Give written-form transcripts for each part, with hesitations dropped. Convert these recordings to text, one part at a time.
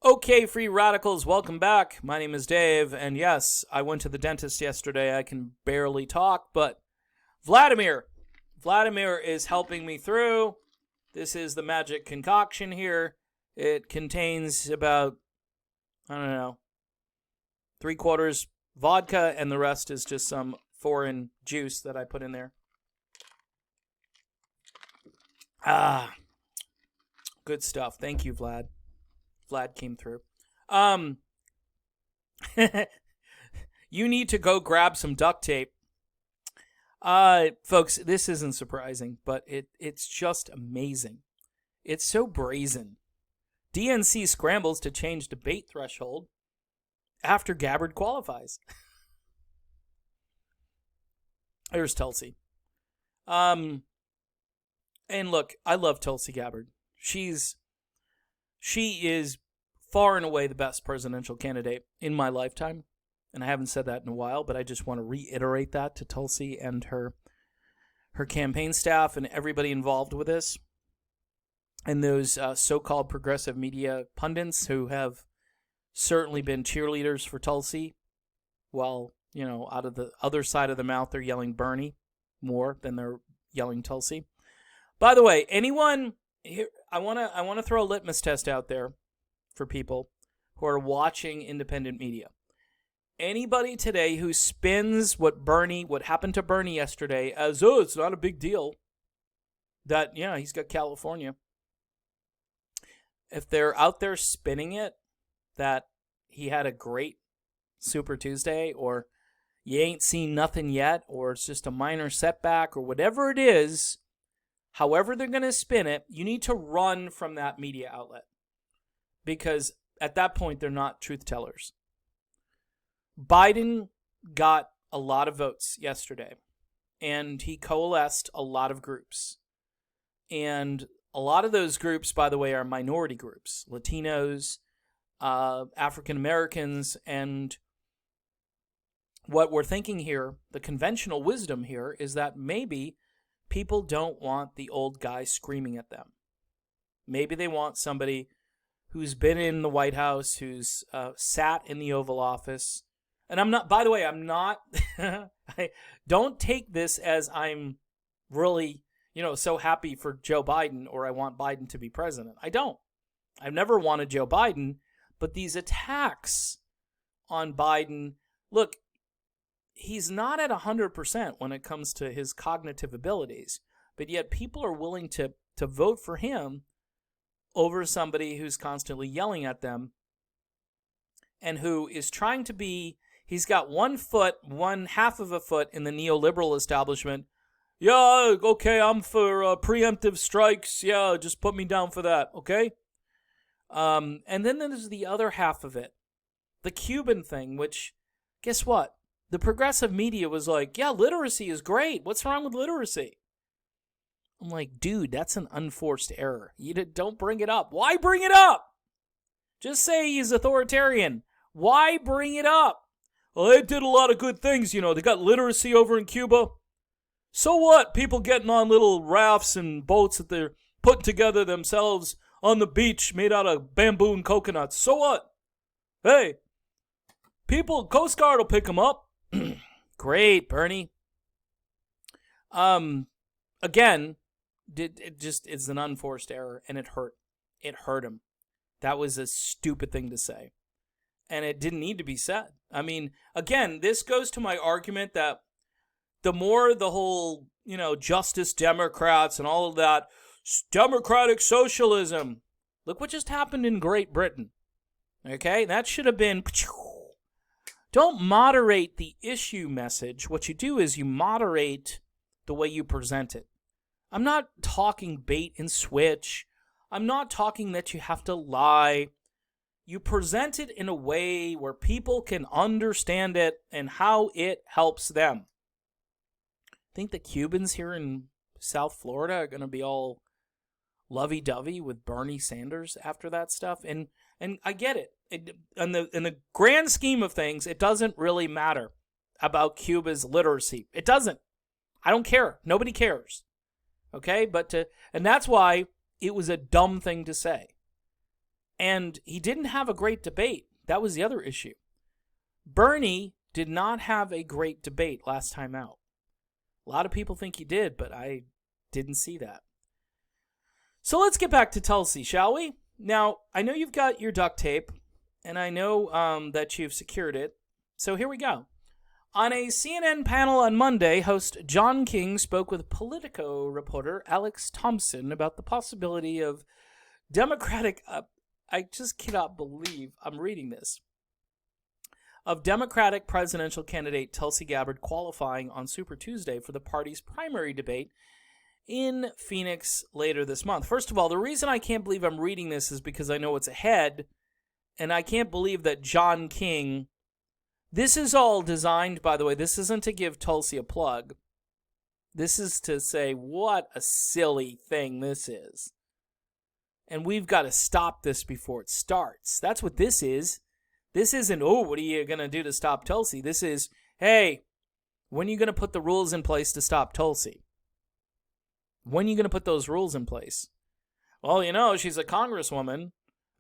Okay, free radicals, welcome back. My name is Dave, and yes, I went to the dentist yesterday. I can barely talk, but Vladimir is helping me through. This is the magic concoction here. It contains about, I don't know, 3/4 vodka, and the rest is just some foreign juice that I put in there. Ah, good stuff. Thank you, Vlad. Vlad came through. You need to go grab some duct tape. Folks, this isn't surprising, but it's just amazing. It's so brazen. DNC scrambles to change debate threshold after Gabbard qualifies. There's Tulsi. And look, I love Tulsi Gabbard. She is far and away the best presidential candidate in my lifetime. And I haven't said that in a while, but I just want to reiterate that to Tulsi and her campaign staff and everybody involved with this. And those so-called progressive media pundits who have certainly been cheerleaders for Tulsi, while, out of the other side of the mouth, they're yelling Bernie more than they're yelling Tulsi. By the way, anyone here, I want to throw a litmus test out there for people who are watching independent media. Anybody today who spins what happened to Bernie yesterday as, oh, it's not a big deal, that, he's got California. If they're out there spinning it, that he had a great Super Tuesday, or you ain't seen nothing yet, or it's just a minor setback, or whatever it is, however they're going to spin it, you need to run from that media outlet. Because at that point, they're not truth tellers. Biden got a lot of votes yesterday, and he coalesced a lot of groups. And a lot of those groups, by the way, are minority groups, Latinos, African Americans, and what we're thinking here, the conventional wisdom here, is that maybe people don't want the old guy screaming at them. Maybe they want somebody who's been in the White House, who's sat in the Oval Office. And I'm not, by the way, I don't take this as I'm really, so happy for Joe Biden, or I want Biden to be president. I don't. I've never wanted Joe Biden, but these attacks on Biden, look, he's not at 100% when it comes to his cognitive abilities, but yet people are willing to vote for him over somebody who's constantly yelling at them and who is trying to be, he's got one half of a foot in the neoliberal establishment. Yeah, okay, I'm for preemptive strikes. Yeah, just put me down for that, okay? And then there's the other half of it, the Cuban thing, which, guess what? The progressive media was like, yeah, literacy is great. What's wrong with literacy? I'm like, dude, that's an unforced error. You don't bring it up. Why bring it up? Just say he's authoritarian. Why bring it up? Well, they did a lot of good things, They got literacy over in Cuba. So what? People getting on little rafts and boats that they're putting together themselves on the beach made out of bamboo and coconuts. So what? Hey, Coast Guard will pick them up. Great, Bernie. Again, it's an unforced error, and it hurt. It hurt him. That was a stupid thing to say. And it didn't need to be said. I mean, again, this goes to my argument that the more the whole, Justice Democrats and all of that, democratic socialism. Look what just happened in Great Britain. Okay? That should have been... Don't moderate the issue message. What you do is you moderate the way you present it. I'm not talking bait and switch. I'm not talking that you have to lie. You present it in a way where people can understand it and how it helps them. I think the Cubans here in South Florida are going to be all lovey-dovey with Bernie Sanders after that stuff. And I get it. In the grand scheme of things, it doesn't really matter about Cuba's literacy. It doesn't. I don't care. Nobody cares. Okay? And that's why it was a dumb thing to say. And he didn't have a great debate. That was the other issue. Bernie did not have a great debate last time out. A lot of people think he did, but I didn't see that. So let's get back to Tulsi, shall we? Now, I know you've got your duct tape, and I know that you've secured it. So here we go. On a CNN panel on Monday, host John King spoke with Politico reporter Alex Thompson about the possibility of Democratic... I just cannot believe I'm reading this. Of Democratic presidential candidate Tulsi Gabbard qualifying on Super Tuesday for the party's primary debate in Phoenix later this month. First of all, the reason I can't believe I'm reading this is because I know it's ahead, and I can't believe that John King... This is all designed, by the way, this isn't to give Tulsi a plug. This is to say what a silly thing this is. And we've got to stop this before it starts. That's what this is. This isn't, oh, what are you going to do to stop Tulsi? This is, hey, when are you going to put the rules in place to stop Tulsi? When are you going to put those rules in place? Well, you know, she's a congresswoman.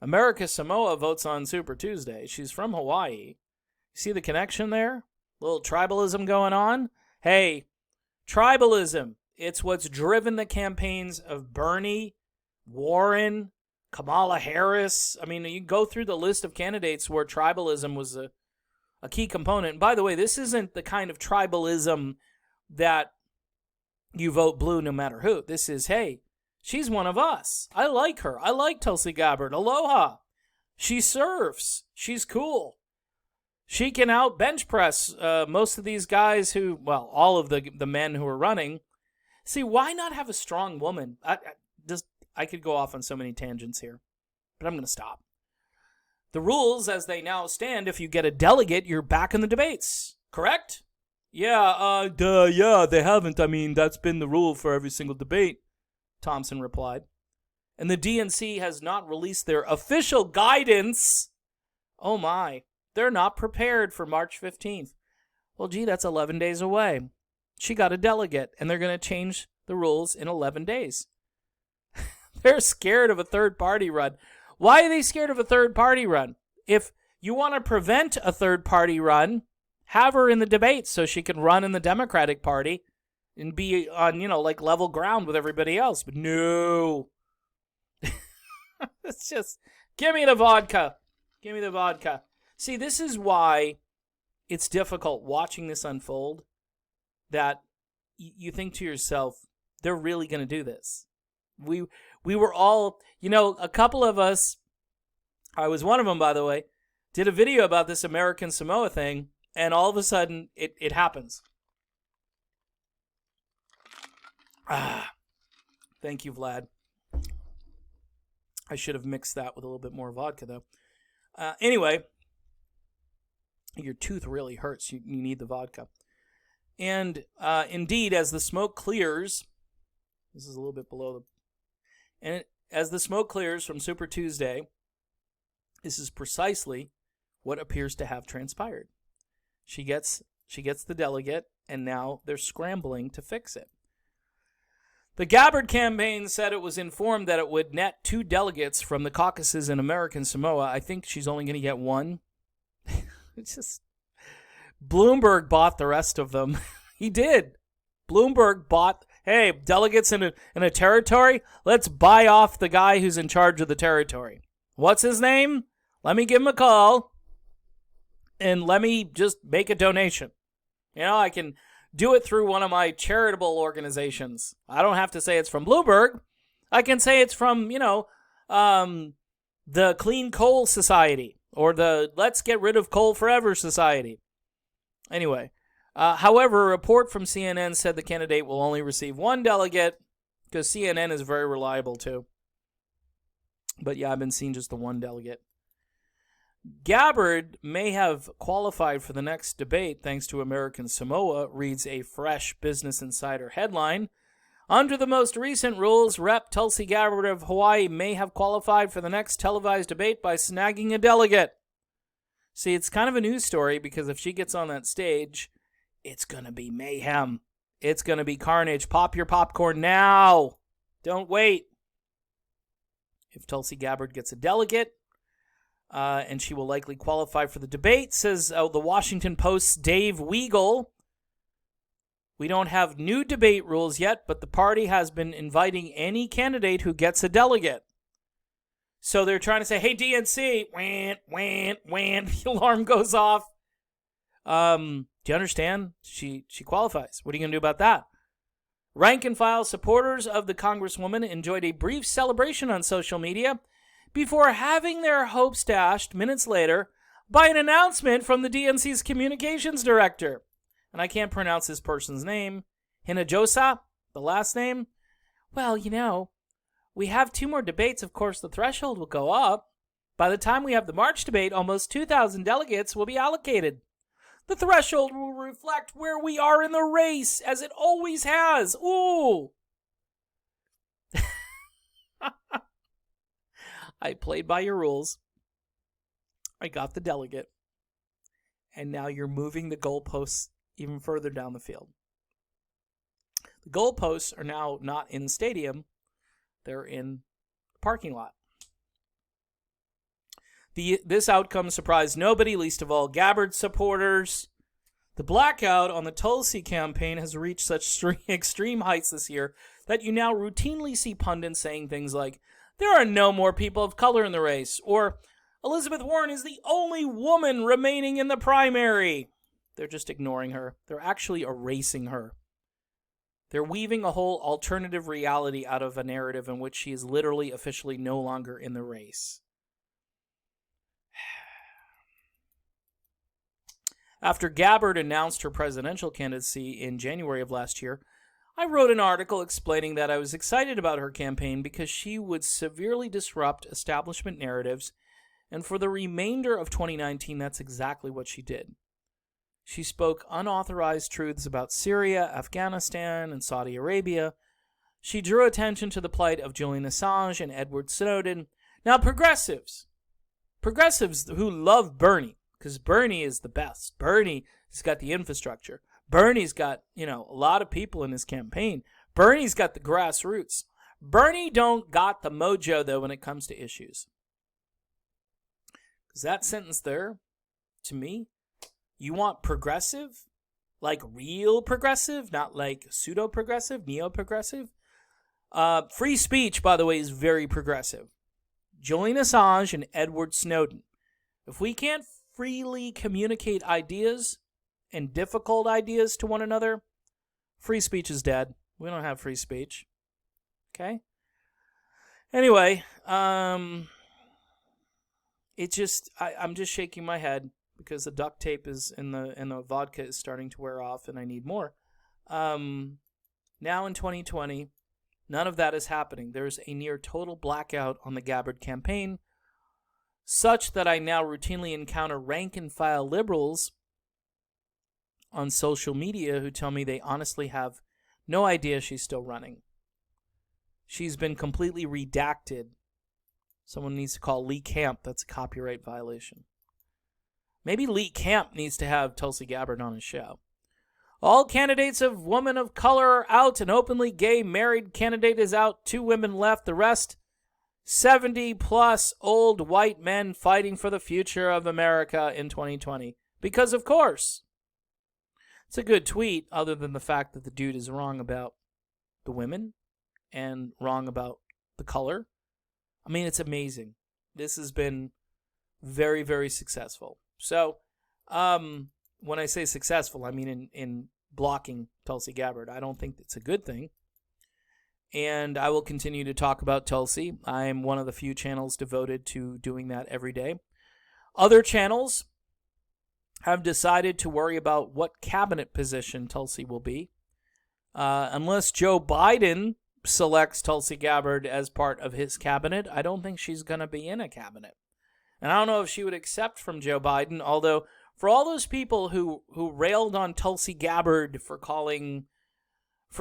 America Samoa votes on Super Tuesday. She's from Hawaii. See the connection there? A little tribalism going on? Hey, tribalism. It's what's driven the campaigns of Bernie, Warren, Kamala Harris. I mean, you go through the list of candidates where tribalism was a key component. And by the way, this isn't the kind of tribalism that you vote blue no matter who. This is, hey, she's one of us. I like her. I like Tulsi Gabbard. Aloha. She serves. She's cool. She can out bench press most of these guys who, well, all of the men who are running. See, why not have a strong woman? I could go off on so many tangents here, but I'm going to stop. The rules, as they now stand, if you get a delegate, you're back in the debates, correct? Yeah, they haven't. I mean, that's been the rule for every single debate, Thompson replied. And the DNC has not released their official guidance. Oh my. They're not prepared for March 15th. Well, gee, that's 11 days away. She got a delegate, and they're going to change the rules in 11 days. They're scared of a third-party run. Why are they scared of a third-party run? If you want to prevent a third-party run, have her in the debates so she can run in the Democratic Party and be on, like level ground with everybody else. But no. It's just, give me the vodka. Give me the vodka. See, this is why it's difficult watching this unfold, that you think to yourself, they're really going to do this. We were all, a couple of us, I was one of them, by the way, did a video about this American Samoa thing, and all of a sudden, it happens. Thank you, Vlad. I should have mixed that with a little bit more vodka, though. Anyway... Your tooth really hurts. You need the vodka. And indeed, as the smoke clears, this is a little bit below as the smoke clears from Super Tuesday, this is precisely what appears to have transpired. She gets the delegate, and now they're scrambling to fix it. The Gabbard campaign said it was informed that it would net 2 delegates from the caucuses in American Samoa. I think she's only going to get 1. It's just, Bloomberg bought the rest of them. He did. Bloomberg bought, hey, delegates in a territory, let's buy off the guy who's in charge of the territory. What's his name? Let me give him a call, and let me just make a donation. I can do it through one of my charitable organizations. I don't have to say it's from Bloomberg. I can say it's from, the Clean Coal Society. Or the Let's Get Rid of Coal Forever Society. Anyway, however, a report from CNN said the candidate will only receive 1 delegate, because CNN is very reliable too. But yeah, I've been seeing just the 1 delegate. Gabbard may have qualified for the next debate thanks to American Samoa, reads a fresh Business Insider headline. Under the most recent rules, Rep. Tulsi Gabbard of Hawaii may have qualified for the next televised debate by snagging a delegate. See, it's kind of a news story because if she gets on that stage, it's going to be mayhem. It's going to be carnage. Pop your popcorn now. Don't wait. If Tulsi Gabbard gets a delegate, and she will likely qualify for the debate, says the Washington Post's Dave Weigel. We don't have new debate rules yet, but the party has been inviting any candidate who gets a delegate. So they're trying to say, hey, DNC, wham, wham, wham, the alarm goes off. Do you understand? She qualifies. What are you going to do about that? Rank and file supporters of the Congresswoman enjoyed a brief celebration on social media before having their hopes dashed minutes later by an announcement from the DNC's communications director. And I can't pronounce this person's name. Hinojosa, the last name. Well, we have 2 more debates. Of course, the threshold will go up. By the time we have the March debate, almost 2,000 delegates will be allocated. The threshold will reflect where we are in the race, as it always has. Ooh! I played by your rules. I got the delegate. And now you're moving the goalposts even further down the field. The goalposts are now not in the stadium. They're in the parking lot. This outcome surprised nobody, least of all Gabbard supporters. The blackout on the Tulsi campaign has reached such extreme heights this year that you now routinely see pundits saying things like, there are no more people of color in the race, or Elizabeth Warren is the only woman remaining in the primary. They're just ignoring her. They're actually erasing her. They're weaving a whole alternative reality out of a narrative in which she is literally officially no longer in the race. After Gabbard announced her presidential candidacy in January of last year, I wrote an article explaining that I was excited about her campaign because she would severely disrupt establishment narratives, and for the remainder of 2019, that's exactly what she did. She spoke unauthorized truths about Syria, Afghanistan, and Saudi Arabia. She drew attention to the plight of Julian Assange and Edward Snowden. Now, progressives who love Bernie, because Bernie is the best. Bernie has got the infrastructure. Bernie's got, a lot of people in his campaign. Bernie's got the grassroots. Bernie don't got the mojo, though, when it comes to issues. Because that sentence there, to me, you want progressive? Like real progressive? Not like pseudo-progressive, neo-progressive? Free speech, by the way, is very progressive. Julian Assange and Edward Snowden. If we can't freely communicate ideas and difficult ideas to one another, free speech is dead. We don't have free speech. Okay? Anyway, I'm just shaking my head because the duct tape is and the vodka is starting to wear off and I need more. Now in 2020, none of that is happening. There's a near total blackout on the Gabbard campaign, such that I now routinely encounter rank-and-file liberals on social media who tell me they honestly have no idea she's still running. She's been completely redacted. Someone needs to call Lee Camp. That's a copyright violation. Maybe Lee Camp needs to have Tulsi Gabbard on his show. All candidates of women of color are out. An openly gay married candidate is out. 2 women left. The rest, 70-plus old white men fighting for the future of America in 2020. Because, of course, it's a good tweet, other than the fact that the dude is wrong about the women and wrong about the color. I mean, it's amazing. This has been very, very successful. So, when I say successful, I mean in blocking Tulsi Gabbard. I don't think it's a good thing. And I will continue to talk about Tulsi. I am one of the few channels devoted to doing that every day. Other channels have decided to worry about what cabinet position Tulsi will be. Unless Joe Biden selects Tulsi Gabbard as part of his cabinet, I don't think she's going to be in a cabinet. And I don't know if she would accept from Joe Biden, although for all those people who railed on Tulsi Gabbard for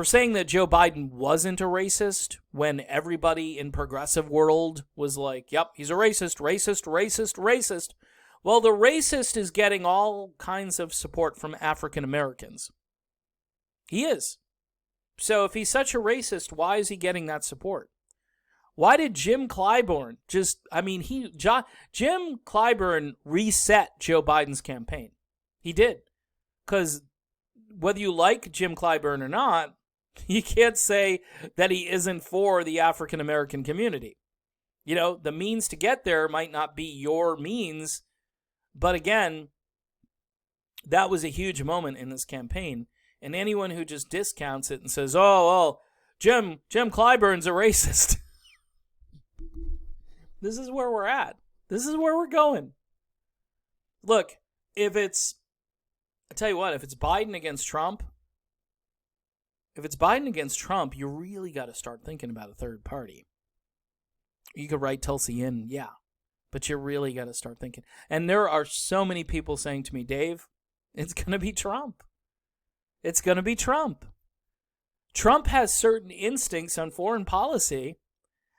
saying that Joe Biden wasn't a racist when everybody in progressive world was like, yep, he's a racist, racist, racist, racist. Well, the racist is getting all kinds of support from African Americans. He is. So if he's such a racist, why is he getting that support? Why did Jim Clyburn Jim Clyburn reset Joe Biden's campaign. He did. Because whether you like Jim Clyburn or not, you can't say that he isn't for the African American community. You know, the means to get there might not be your means, but again, that was a huge moment in this campaign. And anyone who just discounts it and says, Jim Clyburn's a racist. This is where we're at. This is where we're going. Look, I tell you what, if it's Biden against Trump, you really got to start thinking about a third party. You could write Tulsi in, yeah, but you really got to start thinking. And there are so many people saying to me, Dave, it's going to be Trump. It's going to be Trump. Trump has certain instincts on foreign policy.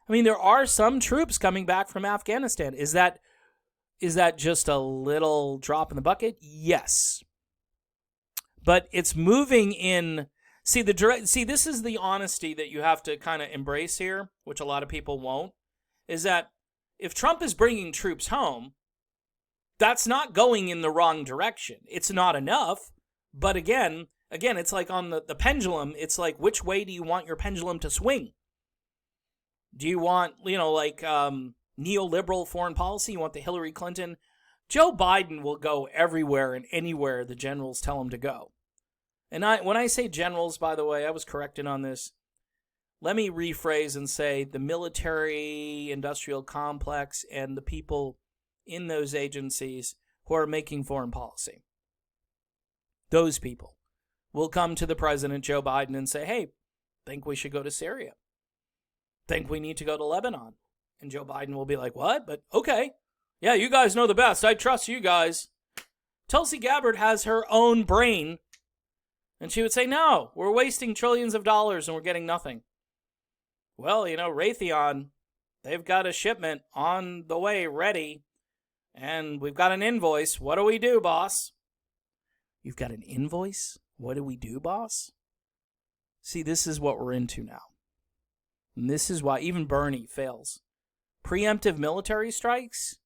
I mean, there are some troops coming back from Afghanistan. Is that just a little drop in the bucket? Yes. But it's moving in. See, this is the honesty that you have to kind of embrace here, which a lot of people won't, is that if Trump is bringing troops home, that's not going in the wrong direction. It's not enough. But again, it's like on the pendulum. It's like, which way do you want your pendulum to swing? Do you want, neoliberal foreign policy? You want the Hillary Clinton? Joe Biden will go everywhere and anywhere the generals tell him to go. And when I say generals, by the way, I was corrected on this. Let me rephrase and say the military industrial complex and the people in those agencies who are making foreign policy. Those people will come to the president, Joe Biden, and say, hey, think we should go to Syria. Think we need to go to Lebanon. And Joe Biden will be like, what? But okay. Yeah, you guys know the best. I trust you guys. Tulsi Gabbard has her own brain. And she would say, no, we're wasting trillions of dollars and we're getting nothing. Well, Raytheon, they've got a shipment on the way ready. And we've got an invoice. What do we do, boss? You've got an invoice? What do we do, boss? See, this is what we're into now. And this is why even Bernie fails. Preemptive military strikes?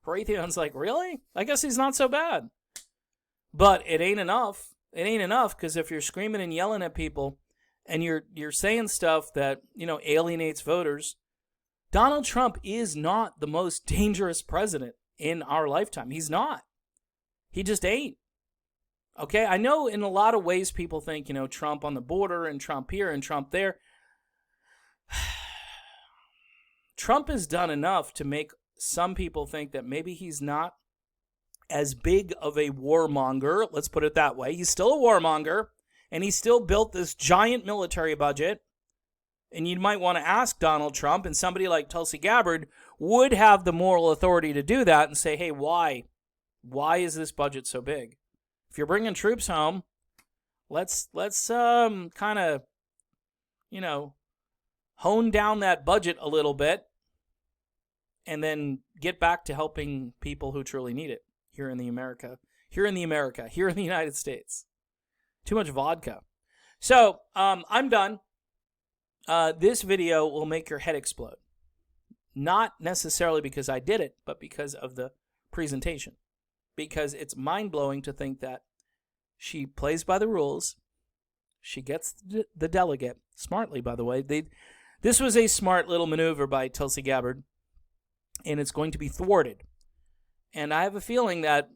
Raytheon's like, really? I guess he's not so bad. But it ain't enough. It ain't enough, because if you're screaming and yelling at people and you're saying stuff that, alienates voters, Donald Trump is not the most dangerous president in our lifetime. He's not. He just ain't. Okay, I know in a lot of ways people think, Trump on the border and Trump here and Trump there. Trump has done enough to make some people think that maybe he's not as big of a warmonger. Let's put it that way. He's still a warmonger, and he still built this giant military budget. And you might want to ask Donald Trump, and somebody like Tulsi Gabbard would have the moral authority to do that and say, hey, why? Why is this budget so big? If you're bringing troops home, let's kind of, hone down that budget a little bit and then get back to helping people who truly need it here in the United States. Too much vodka. So, I'm done. This video will make your head explode. Not necessarily because I did it, but because of the presentation. Because it's mind-blowing to think that she plays by the rules. She gets the delegate. Smartly, by the way. This was a smart little maneuver by Tulsi Gabbard. And it's going to be thwarted. And I have a feeling that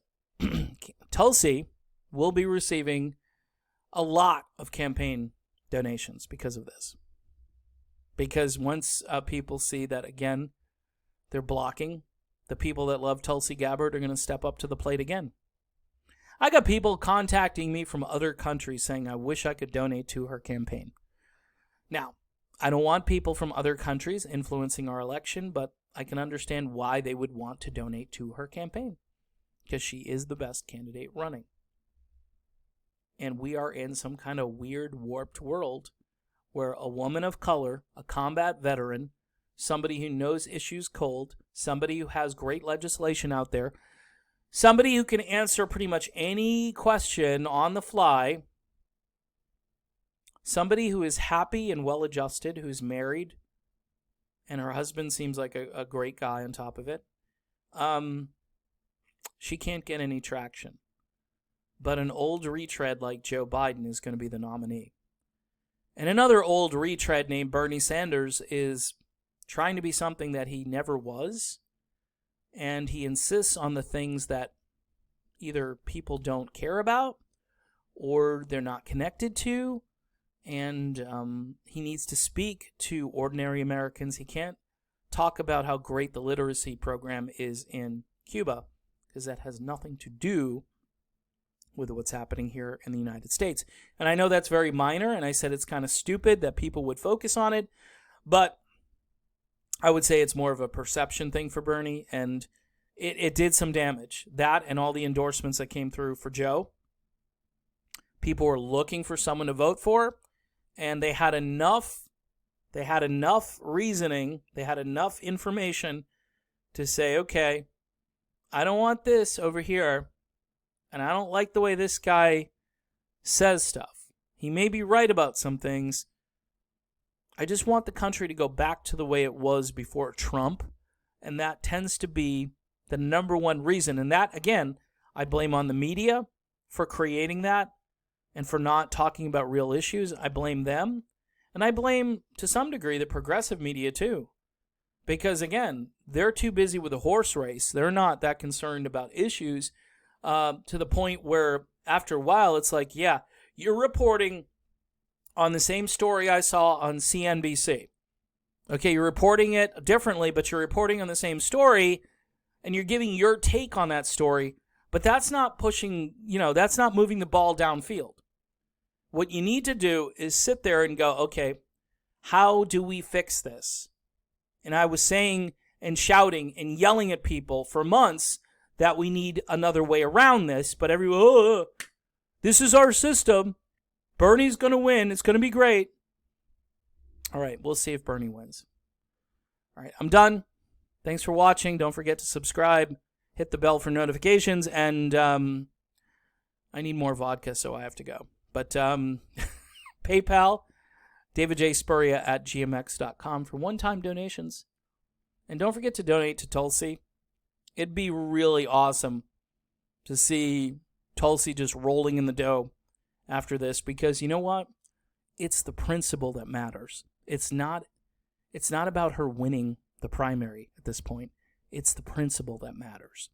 Tulsi will be receiving a lot of campaign donations because of this. Because once people see that, again, they're blocking, the people that love Tulsi Gabbard are going to step up to the plate again. I got people contacting me from other countries saying, I wish I could donate to her campaign. Now, I don't want people from other countries influencing our election, but I can understand why they would want to donate to her campaign. Because she is the best candidate running. And we are in some kind of weird, warped world where a woman of color, a combat veteran, somebody who knows issues cold, somebody who has great legislation out there, somebody who can answer pretty much any question on the fly, somebody who is happy and well-adjusted, who's married, and her husband seems like a great guy on top of it. She can't get any traction. But an old retread like Joe Biden is going to be the nominee. And another old retread named Bernie Sanders is trying to be something that he never was. And he insists on the things that either people don't care about or they're not connected to. And he needs to speak to ordinary Americans. He can't talk about how great the literacy program is in Cuba, because that has nothing to do with what's happening here in the United States. And I know that's very minor, and I said it's kind of stupid that people would focus on it, but I would say it's more of a perception thing for Bernie, and it did some damage. That and all the endorsements that came through for Joe. People were looking for someone to vote for, and they had enough reasoning, they had enough information to say, okay, I don't want this over here, and I don't like the way this guy says stuff. He may be right about some things. I just want the country to go back to the way it was before Trump, and that tends to be the number one reason. And that, again, I blame on the media for creating that and for not talking about real issues. I blame them. And I blame, to some degree, the progressive media, too. Because, again, they're too busy with the horse race. They're not that concerned about issues to the point where, after a while, it's like, yeah, you're reporting on the same story I saw on CNBC. Okay, you're reporting it differently, but you're reporting on the same story, and you're giving your take on that story, but that's not pushing, that's not moving the ball downfield. What you need to do is sit there and go, okay, how do we fix this? And I was saying and shouting and yelling at people for months that we need another way around this, but everyone, this is our system. Bernie's going to win. It's going to be great. All right, we'll see if Bernie wins. All right, I'm done. Thanks for watching. Don't forget to subscribe. Hit the bell for notifications. And I need more vodka, so I have to go. But PayPal, davidjspuria@gmx.com for one-time donations. And don't forget to donate to Tulsi. It'd be really awesome to see Tulsi just rolling in the dough after this, because you know what? It's the principle that matters. It's not about her winning the primary at this point. It's the principle that matters.